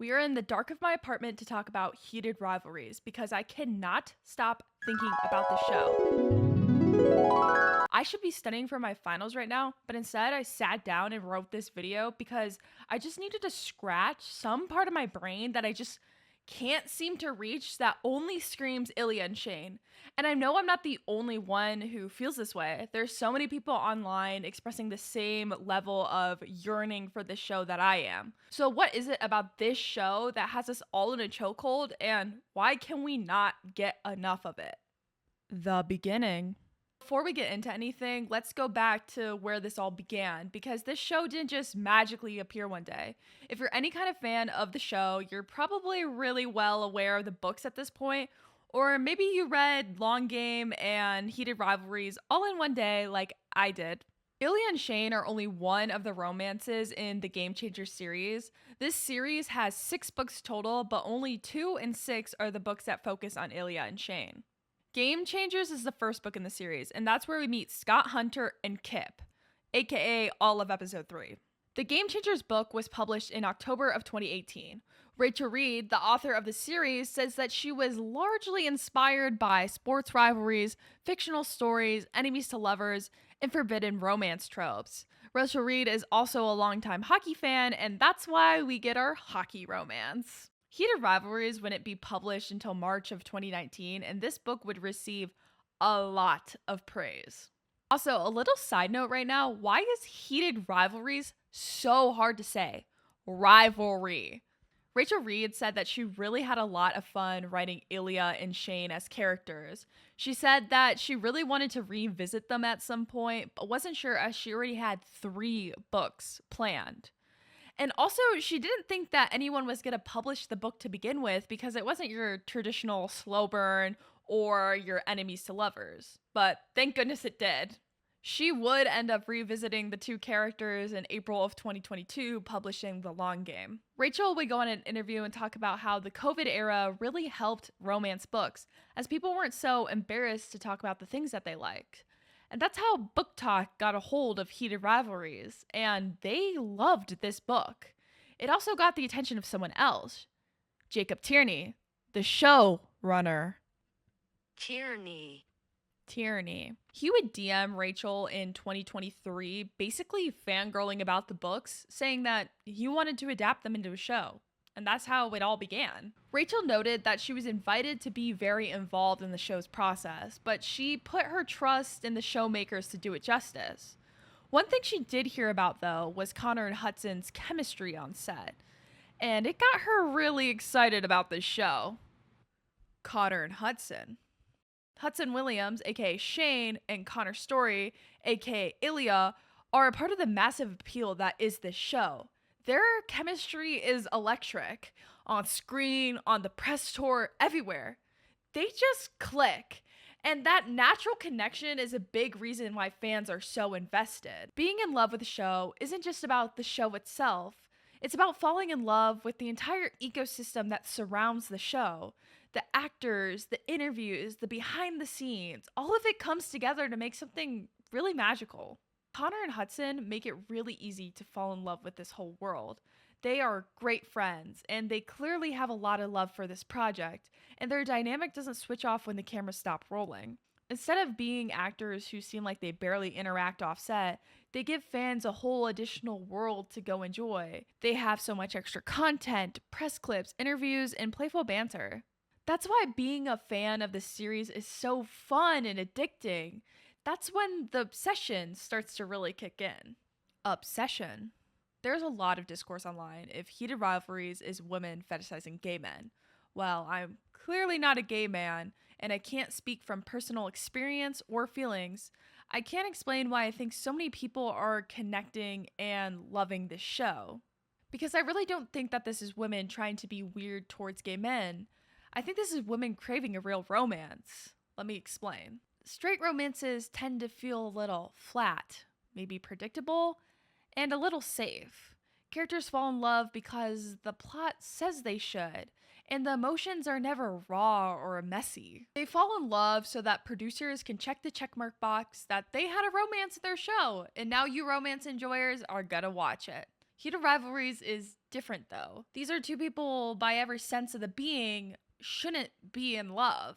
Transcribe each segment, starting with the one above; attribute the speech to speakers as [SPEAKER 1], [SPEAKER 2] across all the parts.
[SPEAKER 1] We are in the dark of my apartment to talk about Heated Rivalries because I cannot stop thinking about the show. I should be studying for my finals right now, but instead I sat down and wrote this video because I just needed to scratch some part of my brain that I just can't seem to reach that only screams Ilya and Shane. And I know I'm not the only one who feels this way. There's so many people online expressing the same level of yearning for this show that I am. So what is it about this show that has us all in a chokehold, and why can we not get enough of it? The beginning. Before we get into anything, let's go back to where this all began because this show didn't just magically appear one day. If you're any kind of fan of the show, you're probably really well aware of the books at this point, or maybe you read Long Game and Heated Rivalries all in one day like I did. Ilya and Shane are only one of the romances in the Game Changer series. This series has 6 books total, but only 2 and 6 are the books that focus on Ilya and Shane. Game Changers is the first book in the series, and that's where we meet Scott Hunter and Kip, aka all of episode 3. The Game Changers book was published in October of 2018. Rachel Reed, the author of the series, says that she was largely inspired by sports rivalries, fictional stories, enemies to lovers, and forbidden romance tropes. Rachel Reed is also a longtime hockey fan, and that's why we get our hockey romance. Heated Rivalries wouldn't be published until March of 2019, and this book would receive a lot of praise. Also, a little side note right now, why is Heated Rivalries so hard to say? Rivalry. Rachel Reed said that she really had a lot of fun writing Ilya and Shane as characters. She said that she really wanted to revisit them at some point, but wasn't sure as she already had 3 books planned. And also, she didn't think that anyone was going to publish the book to begin with because it wasn't your traditional slow burn or your enemies to lovers. But thank goodness it did. She would end up revisiting the 2 characters in April of 2022, publishing The Long Game. Rachel would go on an interview and talk about how the COVID era really helped romance books, as people weren't so embarrassed to talk about the things that they liked. And that's how Book Talk got a hold of Heated Rivalries, and they loved this book. It also got the attention of someone else, Jacob Tierney, the showrunner.
[SPEAKER 2] Tierney.
[SPEAKER 1] He would DM Rachel in 2023, basically fangirling about the books, saying that he wanted to adapt them into a show. And that's how it all began. Rachel noted that she was invited to be very involved in the show's process, but she put her trust in the showmakers to do it justice. One thing she did hear about, though, was Connor and Hudson's chemistry on set, and it got her really excited about this show. Connor and Hudson. Hudson Williams, aka Shane, and Connor Story, aka Ilya, are a part of the massive appeal that is this show. Their chemistry is electric. On screen, on the press tour, everywhere. They just click. And that natural connection is a big reason why fans are so invested. Being in love with a show isn't just about the show itself. It's about falling in love with the entire ecosystem that surrounds the show. The actors, the interviews, the behind the scenes, all of it comes together to make something really magical. Connor and Hudson make it really easy to fall in love with this whole world. They are great friends, and they clearly have a lot of love for this project, and their dynamic doesn't switch off when the cameras stop rolling. Instead of being actors who seem like they barely interact off set, they give fans a whole additional world to go enjoy. They have so much extra content, press clips, interviews, and playful banter. That's why being a fan of the series is so fun and addicting. That's when the obsession starts to really kick in. Obsession. There's a lot of discourse online if Heated Rivalries is women fetishizing gay men. Well, I'm clearly not a gay man, and I can't speak from personal experience or feelings. I can't explain why I think so many people are connecting and loving this show. Because I really don't think that this is women trying to be weird towards gay men. I think this is women craving a real romance. Let me explain. Straight romances tend to feel a little flat, maybe predictable, and a little safe. Characters fall in love because the plot says they should, and the emotions are never raw or messy. They fall in love so that producers can check the checkmark box that they had a romance in their show, and now you romance enjoyers are gonna watch it. Heated Rivalries is different though. These are two people by every sense of the being shouldn't be in love.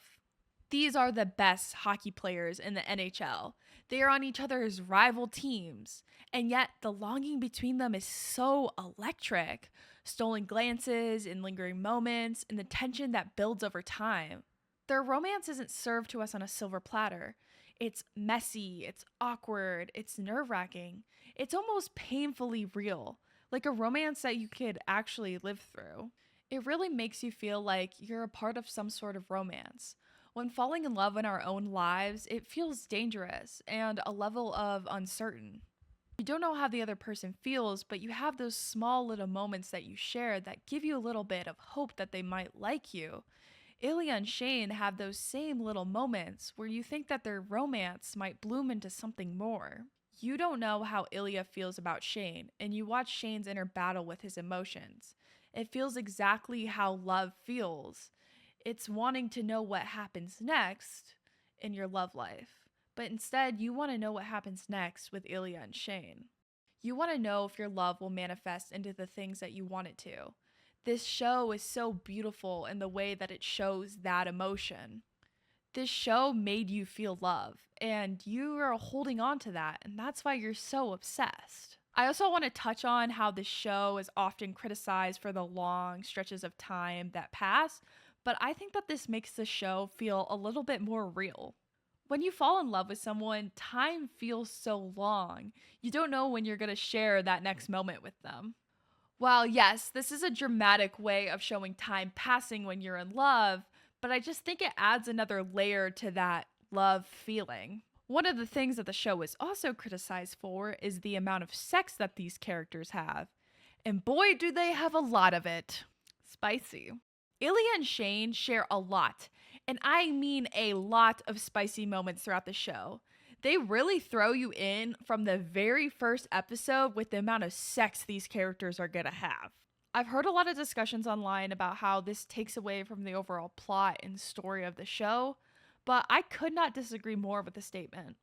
[SPEAKER 1] These are the best hockey players in the NHL. They are on each other's rival teams, and yet the longing between them is so electric. Stolen glances and lingering moments, and the tension that builds over time. Their romance isn't served to us on a silver platter. It's messy, it's awkward, it's nerve wracking, it's almost painfully real, like a romance that you could actually live through. It really makes you feel like you're a part of some sort of romance. When falling in love in our own lives, it feels dangerous and a level of uncertain. You don't know how the other person feels, but you have those small little moments that you share that give you a little bit of hope that they might like you. Ilya and Shane have those same little moments where you think that their romance might bloom into something more. You don't know how Ilya feels about Shane, and you watch Shane's inner battle with his emotions. It feels exactly how love feels. It's wanting to know what happens next in your love life. But instead, you want to know what happens next with Ilya and Shane. You want to know if your love will manifest into the things that you want it to. This show is so beautiful in the way that it shows that emotion. This show made you feel love, and you are holding on to that, and that's why you're so obsessed. I also want to touch on how this show is often criticized for the long stretches of time that pass, but I think that this makes the show feel a little bit more real. When you fall in love with someone, time feels so long. You don't know when you're going to share that next moment with them. While, yes, this is a dramatic way of showing time passing when you're in love, but I just think it adds another layer to that love feeling. One of the things that the show is also criticized for is the amount of sex that these characters have. And boy, do they have a lot of it. Spicy. Ilya and Shane share a lot, and I mean a lot of spicy moments throughout the show. They really throw you in from the very first episode with the amount of sex these characters are gonna have. I've heard a lot of discussions online about how this takes away from the overall plot and story of the show, but I could not disagree more with the statement.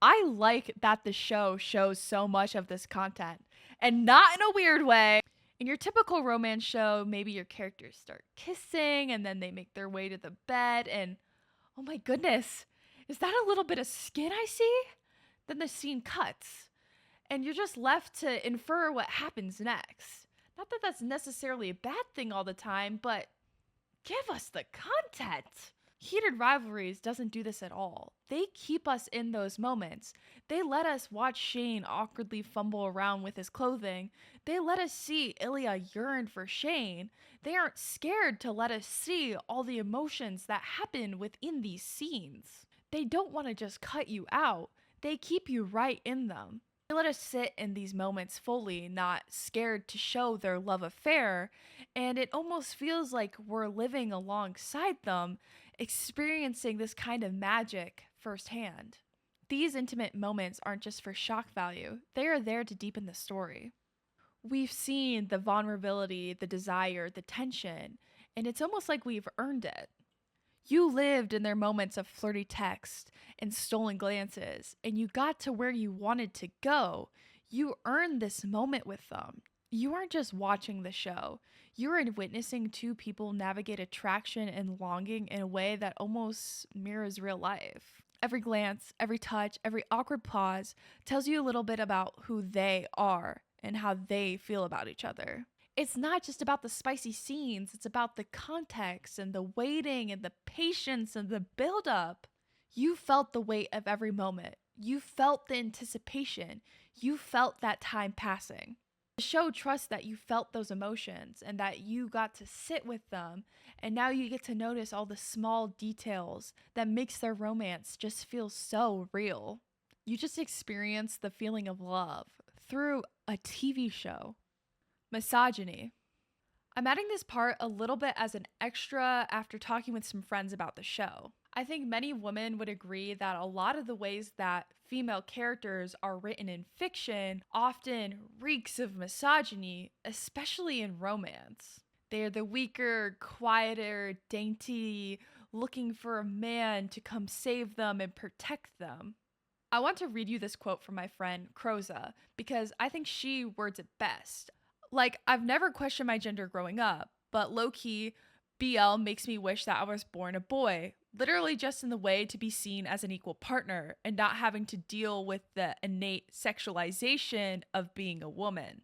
[SPEAKER 1] I like that the show shows so much of this content, and not in a weird way. In your typical romance show, maybe your characters start kissing and then they make their way to the bed, and oh my goodness, is that a little bit of skin I see? Then the scene cuts, and you're just left to infer what happens next. Not that that's necessarily a bad thing all the time, but give us the content. Heated Rivalries doesn't do this at all. They keep us in those moments. They let us watch Shane awkwardly fumble around with his clothing. They let us see Ilya yearn for Shane. They aren't scared to let us see all the emotions that happen within these scenes. They don't want to just cut you out, they keep you right in them. They let us sit in these moments fully, not scared to show their love affair, and it almost feels like we're living alongside them, experiencing this kind of magic firsthand. These intimate moments aren't just for shock value, they are there to deepen the story. We've seen the vulnerability, the desire, the tension, and it's almost like we've earned it. You lived in their moments of flirty text and stolen glances, and you got to where you wanted to go. You earned this moment with them. You aren't just watching the show, you are witnessing two people navigate attraction and longing in a way that almost mirrors real life. Every glance, every touch, every awkward pause tells you a little bit about who they are and how they feel about each other. It's not just about the spicy scenes, it's about the context and the waiting and the patience and the buildup. You felt the weight of every moment. You felt the anticipation. You felt that time passing. The show trusts that you felt those emotions and that you got to sit with them, and now you get to notice all the small details that makes their romance just feel so real. You just experience the feeling of love through a TV show. Misogyny. I'm adding this part a little bit as an extra after talking with some friends about the show. I think many women would agree that a lot of the ways that female characters are written in fiction often reeks of misogyny, especially in romance. They are the weaker, quieter, dainty, looking for a man to come save them and protect them. I want to read you this quote from my friend Croza because I think she words it best. Like, I've never questioned my gender growing up, but low key, BL makes me wish that I was born a boy, literally just in the way to be seen as an equal partner and not having to deal with the innate sexualization of being a woman.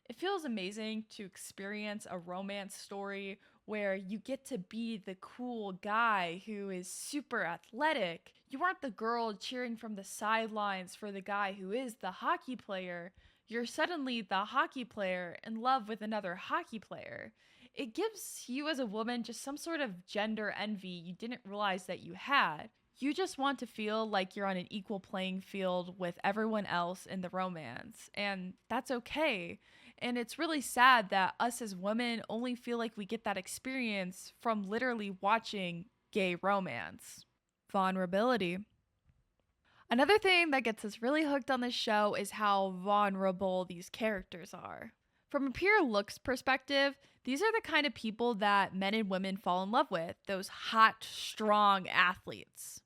[SPEAKER 1] It feels amazing to experience a romance story where you get to be the cool guy who is super athletic. You aren't the girl cheering from the sidelines for the guy who is the hockey player. You're suddenly the hockey player in love with another hockey player. It gives you as a woman just some sort of gender envy you didn't realize that you had. You just want to feel like you're on an equal playing field with everyone else in the romance, and that's okay. And it's really sad that us as women only feel like we get that experience from literally watching gay romance. Vulnerability. Another thing that gets us really hooked on this show is how vulnerable these characters are. From a pure looks perspective, these are the kind of people that men and women fall in love with, those hot, strong athletes.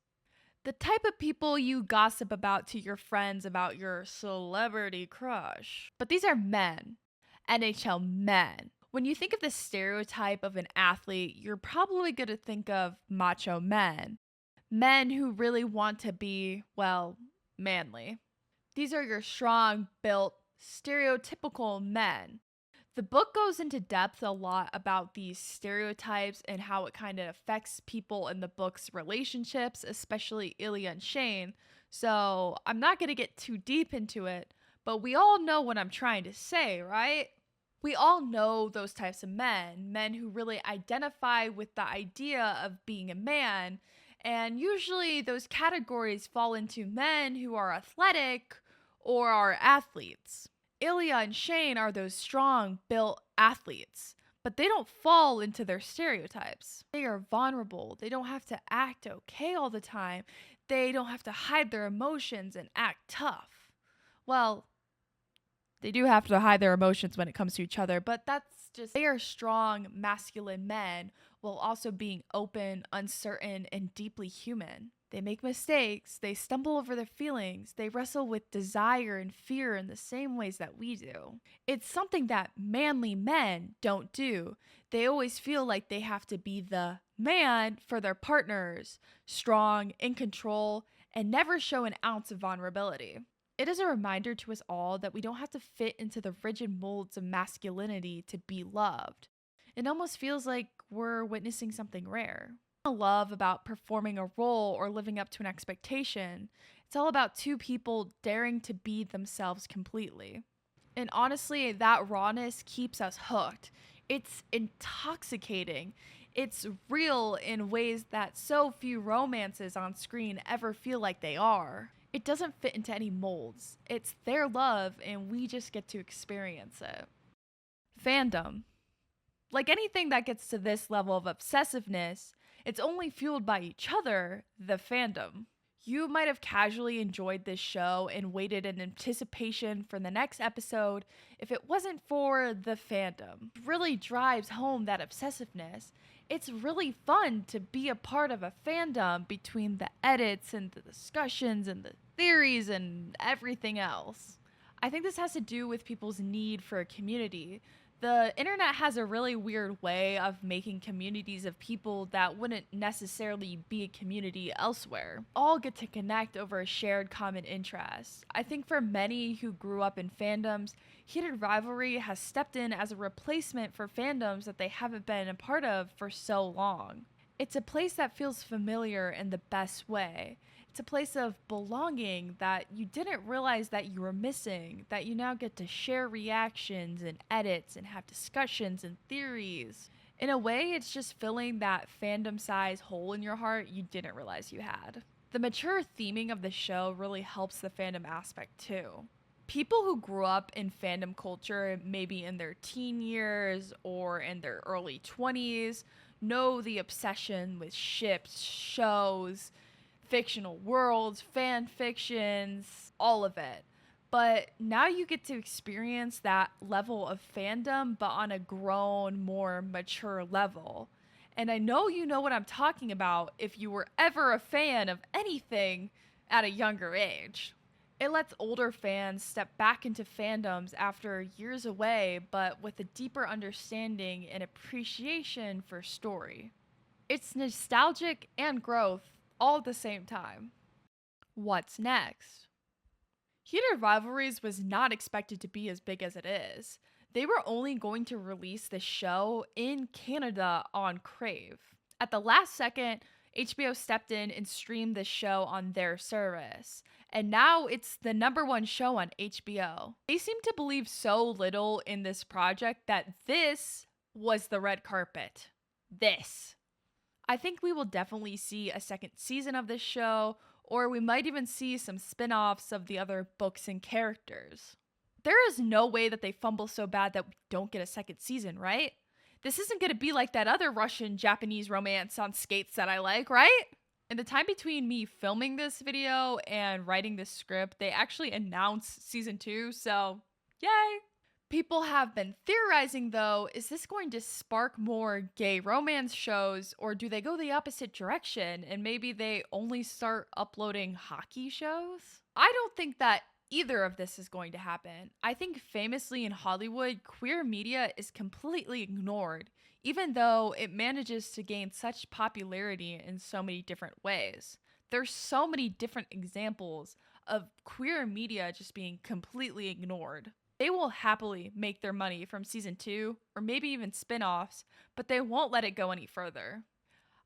[SPEAKER 1] The type of people you gossip about to your friends about your celebrity crush. But these are men, NHL men. When you think of the stereotype of an athlete, you're probably going to think of macho men. Men who really want to be, well, manly. These are your strong, built, stereotypical men. The book goes into depth a lot about these stereotypes and how it kind of affects people in the book's relationships, especially Ilya and Shane. So I'm not going to get too deep into it, but we all know what I'm trying to say, right? We all know those types of men, men who really identify with the idea of being a man. And usually those categories fall into men who are athletic or are athletes. Ilya and Shane are those strong, built athletes, but they don't fall into their stereotypes. They are vulnerable. They don't have to act okay all the time. They don't have to hide their emotions and act tough. Well, they do have to hide their emotions when it comes to each other, but that's just, they are strong, masculine men while also being open, uncertain, and deeply human. They make mistakes, they stumble over their feelings, they wrestle with desire and fear in the same ways that we do. It's something that manly men don't do. They always feel like they have to be the man for their partners, strong, in control, and never show an ounce of vulnerability. It is a reminder to us all that we don't have to fit into the rigid molds of masculinity to be loved. It almost feels like we're witnessing something rare. Love about performing a role or living up to an expectation. It's all about two people daring to be themselves completely. And honestly, that rawness keeps us hooked. It's intoxicating. It's real in ways that so few romances on screen ever feel like they are. It doesn't fit into any molds. It's their love, and we just get to experience it. Fandom. Like anything that gets to this level of obsessiveness, it's only fueled by each other, the fandom. You might have casually enjoyed this show and waited in anticipation for the next episode if it wasn't for the fandom. It really drives home that obsessiveness. It's really fun to be a part of a fandom between the edits and the discussions and the theories and everything else. I think this has to do with people's need for a community. The internet has a really weird way of making communities of people that wouldn't necessarily be a community elsewhere. All get to connect over a shared common interest. I think for many who grew up in fandoms, Heated Rivalry has stepped in as a replacement for fandoms that they haven't been a part of for so long. It's a place that feels familiar in the best way. It's a place of belonging that you didn't realize that you were missing, that you now get to share reactions and edits and have discussions and theories. In a way, it's just filling that fandom size hole in your heart you didn't realize you had. The mature theming of the show really helps the fandom aspect too. People who grew up in fandom culture, maybe in their teen years or in their early 20s, know the obsession with ships, shows, fictional worlds, fan fictions, all of it. But now you get to experience that level of fandom, but on a grown, more mature level. And I know you know what I'm talking about if you were ever a fan of anything at a younger age. It lets older fans step back into fandoms after years away, but with a deeper understanding and appreciation for story. It's nostalgic and growth all at the same time. What's next? Heated Rivalries was not expected to be as big as it is. They were only going to release the show in Canada on Crave. At the last second, HBO stepped in and streamed the show on their service. And now it's the number one show on HBO. They seem to believe so little in this project that this was the red carpet. This. I think we will definitely see a second season of this show, or we might even see some spin offs of the other books and characters. There is no way that they fumble so bad that we don't get a second season, right? This isn't going to be like that other Russian Japanese romance on skates that I like, right? In the time between me filming this video and writing this script, they actually announced season 2, so yay! People have been theorizing though, is this going to spark more gay romance shows, or do they go the opposite direction and maybe they only start uploading hockey shows? I don't think that either of this is going to happen. I think famously in Hollywood, queer media is completely ignored, even though it manages to gain such popularity in so many different ways. There's so many different examples of queer media just being completely ignored. They will happily make their money from season 2 or maybe even spin offs, but they won't let it go any further.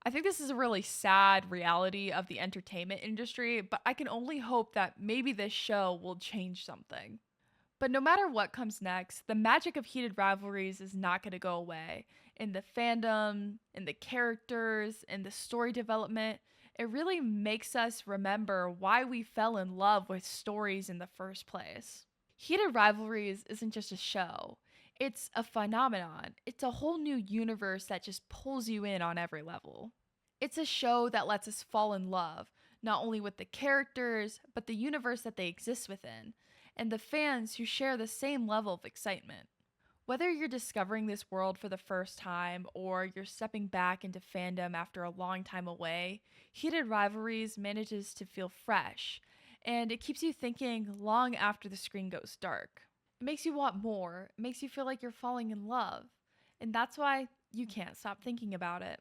[SPEAKER 1] I think this is a really sad reality of the entertainment industry, but I can only hope that maybe this show will change something. But no matter what comes next, the magic of Heated Rivalries is not going to go away. In the fandom, in the characters, in the story development, it really makes us remember why we fell in love with stories in the first place. Heated Rivalries isn't just a show, it's a phenomenon. It's a whole new universe that just pulls you in on every level. It's a show that lets us fall in love, not only with the characters, but the universe that they exist within, and the fans who share the same level of excitement. Whether you're discovering this world for the first time or you're stepping back into fandom after a long time away, Heated Rivalries manages to feel fresh, and it keeps you thinking long after the screen goes dark. It makes you want more, it makes you feel like you're falling in love, and that's why you can't stop thinking about it.